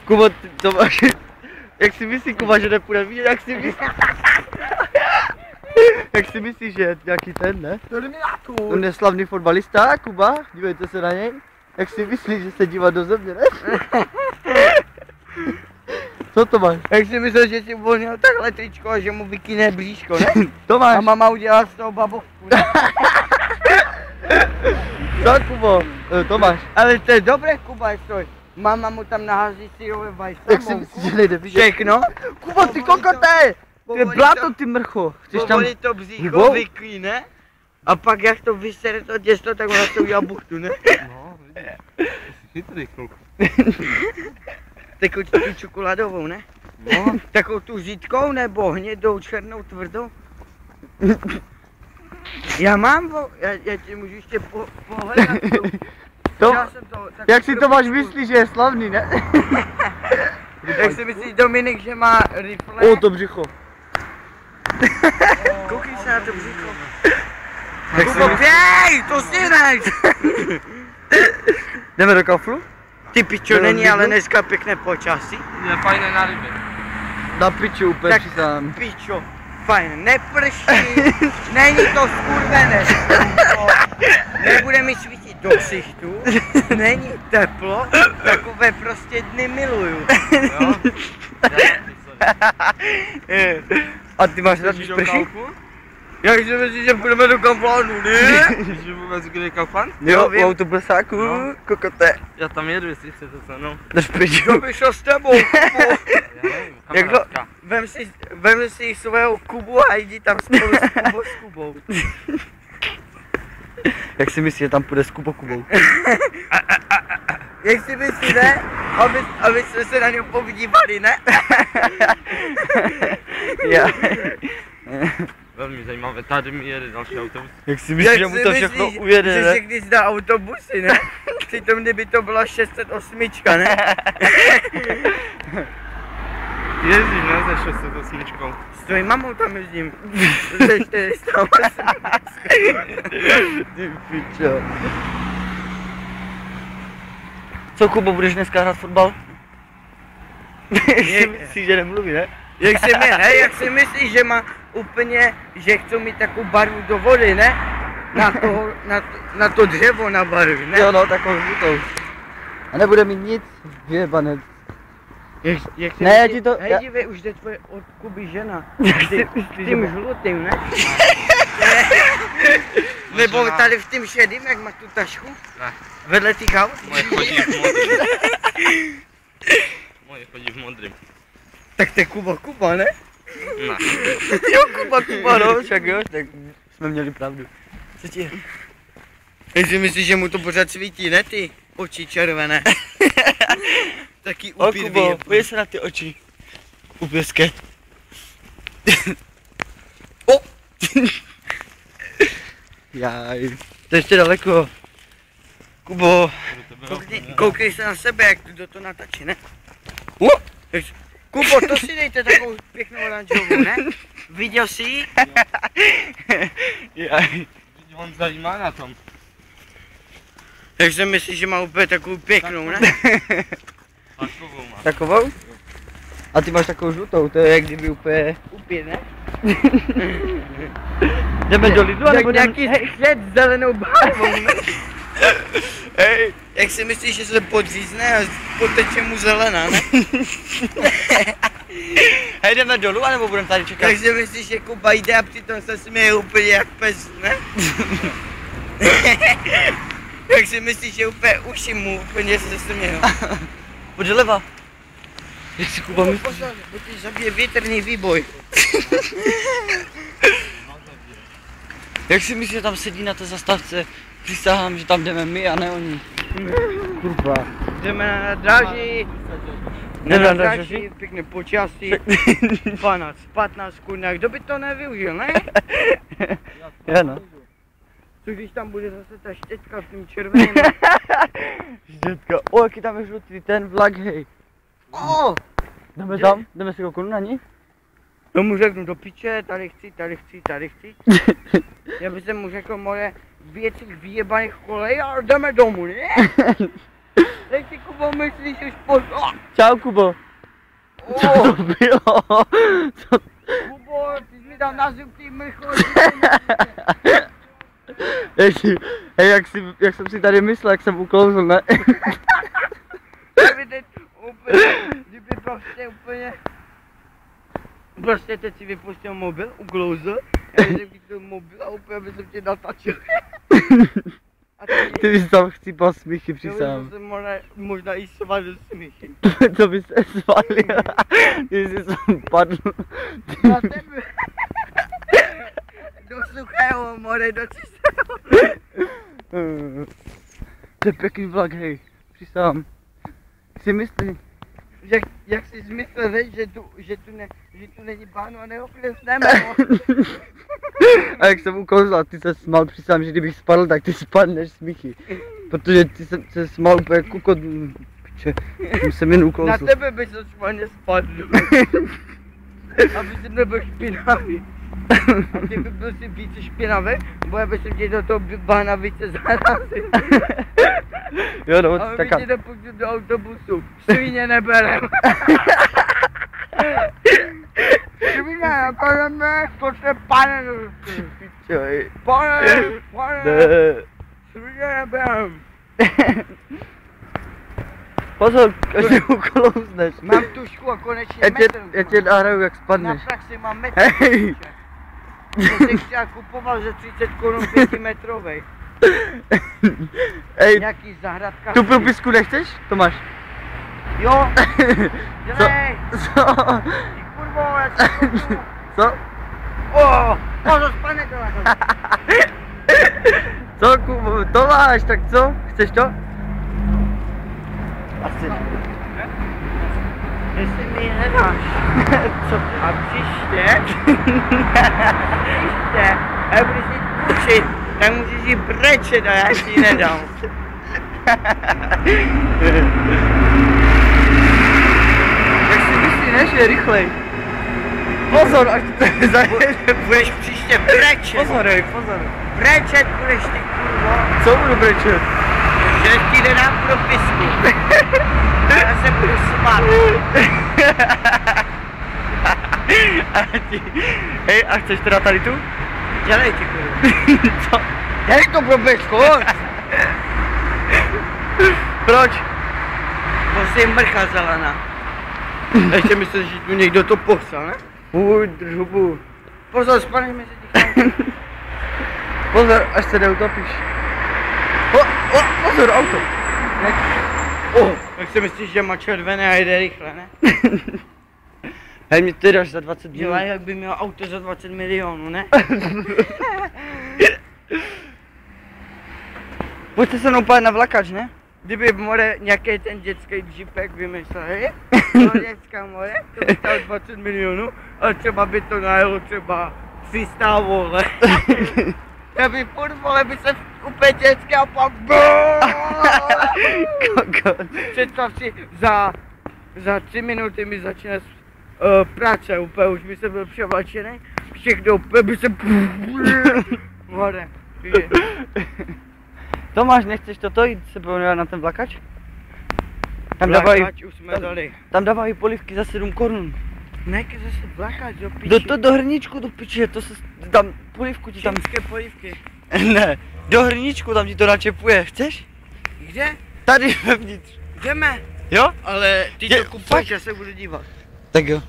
Kubo, to máš... Jak si myslíš, Kuba, že nepůjde vidět, jak si myslíš? Jak si myslíš, že je nějaký ten, ne? Terminátor. On je slavný fotbalista, Kuba, dívejte se na něj. Jak si myslíš, že se dívá do země, ne? Co to máš? Jak si myslel, že si uvolnil takhle tričko a že mu vykyne blížko, ne? To máš. A mama udělá z toho babovku, ne? Co, Kubo? To máš. Ale to je dobré, Kuba, stoj. Mama mu tam nahází syrové vajce. Jak si myslíš, že nejde vidět? Všechno? Kubo, ty kokoté! To je bláto, ty mrcho. Chceš tam... Povolí to břícho, vyklíne. A pak jak to vysere to těsto, tak ona to udělá buchtu, ne? No, jsi chytrý kluk. Takovou tu čokoládovou, ne? No. Takovou tu žitkou nebo hnědou, černou, tvrdou? Já mám, já ti můžu ještě pohledat. To, jak si to máš myslí, že je slavný, ne? Jak si myslíš, Dominik, že má rifle? O, to břicho. Koukej se na to břicho. Kubo, běj, to stěneš! Jdeme do kaflu? Ty pičo, není ale dneska pěkné počasí. Je fajné na rybě. Na piču úplně Tak přisám. pičo, fajn, neprší, není to skurvené. Nebude mi svítit do ksichtu, není teplo, takové prostě dny miluju. Jo? A ty máš rád, když prší? Jak si myslíš, že půjdeme do kamplánu, ne? Že vůbec kde je kaufland? Jo, vím. v autobusáku, No. kokoté. Já tam jedu, jestli chcete se mnou. Jdeš pryč. To by šlo s tebou, Kubo. Jak to? Vem si svého Kubu a jdi tam spolu s Kubou. Jak si myslíš, že tam půjde s Kubou? Jak si myslíš, ne? Aby jsme se na něm povidívali, ne? Já. Velmi zajímavé, tady mi jede další autobus. Jak si myslíš, že mu to všechno ujede, že ne? si když dá autobusy, ne? Přitom kdyby to byla 608, ne? Jezdíš, ne, ze 608. S tvojí mamou tam jezdím. Ze 408. Ty pičo. Co, Kubo, budeš dneska hrát fotbal? Jak si myslíš, že nemluví, ne? Jak si myslíš, že má úplně, že chci mít takovou barvu do vody, ne? Na to dřevo na barvy, ne? Jo, no, takovou žlutou. A nebude mít nic, vyjebanec. Jak si Ne, myslíš, já ti to- hej, já- dívej, už jde tvoje od Kuby žena. Jak si myslíš, že Tím žlutým, ne? Nebo tady v tím šedým, jak máš tu tašku? Ne. Vedle těch aut? Moje chodí v modrým. Moje chodí v modrým. Tak to je Kuba, ne? Ne. Jo, Kuba, no, však jo, tak jsme měli pravdu. Co ti je? Jak si myslíš, že mu to pořád svítí, ne ty oči červené? Taky O, upít Kubo, vyjeb. pojď se na ty oči. Upěské. O! Jaj, to je ještě daleko. Kubo. Koukej se na sebe, jak tu do toho natačí, ne? O! Kubo, to si dejte takovou pěknou oranžovou, ne? Viděl jsi ji? Jaj. On zajímá na tom. Jak si myslíš, že má úplně takovou pěknou, ne? Takovou má. Takovou? A ty máš takovou žlutou, to je jak kdyby úplně... Úplně, ne? Jdeme do Lidlu, Jak nebo jdeme... nějaký chleb s zelenou barvou, ne? Hej, Jak si myslíš, že se podřízne a poteče mu zelená, ne? hej, jdeme dolů, anebo budeme tady čekat? Jak si myslíš, že Kuba jde a přitom se směje úplně jak pes, ne? Jak si myslíš, že úplně uši mu úplně se smějou? Pojď doleva. Jak si Kuba myslí? Pozor, bo ti zabije větrný výboj. Jak si myslíš, že tam sedí na té zastávce? Přísahám, že tam jdeme my a ne oni. Kurva. Jdeme na dráži. Jdeme na dráži, dráži? pěkné počasí. 15 kurňák, kdo by to nevyužil, ne? Já no. Co když tam bude zase ta štětka v tím červeném? Ždětka. O, jaký tam je žlutý, ten vlak, hej. O! Jdeme tam? Jdeme si kouknout na ní? No mu řeknu do piče, tady chci. Já bych mu řekl moje věci vyjebaných kolej a jdeme domů, ne? Dej si Kubo, myslíš už po... Čau, Kubo. Co to bylo? Co? Kubo, ty jsi mi dal na zub tý mrcho. Hej, jak jsem si tady myslel, jak jsem uklouzl, ne? Kdyby teď úplně, kdyby prostě úplně... Prostě teď si vypustil mobil, uklouzl, já jsem chytil mobil a úplně by jsem tě natačil. A Ty bys tam chcípal smíchy, to přísahám. by se možná i svalil smíchy. To by se svalil. Ty jsi tam padl. Na tebe. Do suchého more, do čistého. To je pěkný vlak, hej. Přísahám. Si myslí? Jak jsi zmyslel, veď, že tu není bánu a neoklesneme. A jak jsem ukouzl, ty se smál, přísahám, že kdybych spadl, tak ty spadneš smíchy. Protože ty se smál úplně kukot. Piče, jsem se jen Na ukouzl. tebe by se špatně spadl. Aby jsi nebyl špinavý. A ty by byl si více špinavý, bo já bych tě do toho bána více zarazil. Jo, no, A my taká. tě nepůjdu do autobusu. Svině neberem. Svině nebereme, to se pane. Pičo, hej. Pane, Ne. svině neberem. Pozor, až se uklouzneš. Mám tušku a konečně Já tě nahraju, jak Na spadneš. praxi mám metr. Hej. To jsem chtěl kupoval za 30 korun 5 metrovej. Ej, Nějaký zahradka. tu propisku nechceš, Tomáš? Jo, Co? dělej. Co? Ty kurvo, já si kurvu. Co? Pozor, spadne to na to. Co, Kubo? Tomáš, tak co? Chceš to? Asi. Jestli mi nedáš. Co? A příště, a budeš jít učit, tak musíš jí brečet a já si ji nedám. Jak si myslíš, ne, že je rychlej? Pozor, až to zajede. Budeš příště brečet. Pozor, hej, pozor. Brečet budeš ty kurvo. Co budu brečet? Že ti nedám propisku. Já se budu smát. Hej, a chceš teda tady tu? Dělej ti kurvo. Co? Dělej to propisku. Proč? To je mrcha zelená. Ještě myslíš, že tu někdo to poslal, ne? Drž hubu. Pozor, spadneš mezi těch. Pozor, až se neutopíš. Pozor, auto. Jak si myslíš, že má červené a jede rychle, ne? Hej, mě ty dáš za 20 minut. Dělá, jak by měl auto za 20 milionů, ne? Pojďte se mnou pát na vlakač, ne? Kdyby more nějaký ten dětský jeepek vymysleli, to dětská more, to by stalo 20 milionů, a třeba by to najelo třeba 300 vole. Já by furt vole by se úplně dětské a pak Kokot. představ si, za 3 minuty mi začne práce, úplně už by se byl převlačený, všechno úplně by se vole. Tomáš, nechceš toto jít se podívat na ten vlakač? Vlakač už jsme dali. Tam dávají polivky za 7 korun. Nejke zase vlakač do piči. Do hrníčku do piči, to se tam polivku ti tam... Čínské polivky. Ne, do hrníčku tam ti to načepuje, chceš? Kde? Tady vevnitř. Jdeme. Jo? Ale ty Je, to kupuješ, fakt? já se budu dívat. Tak jo.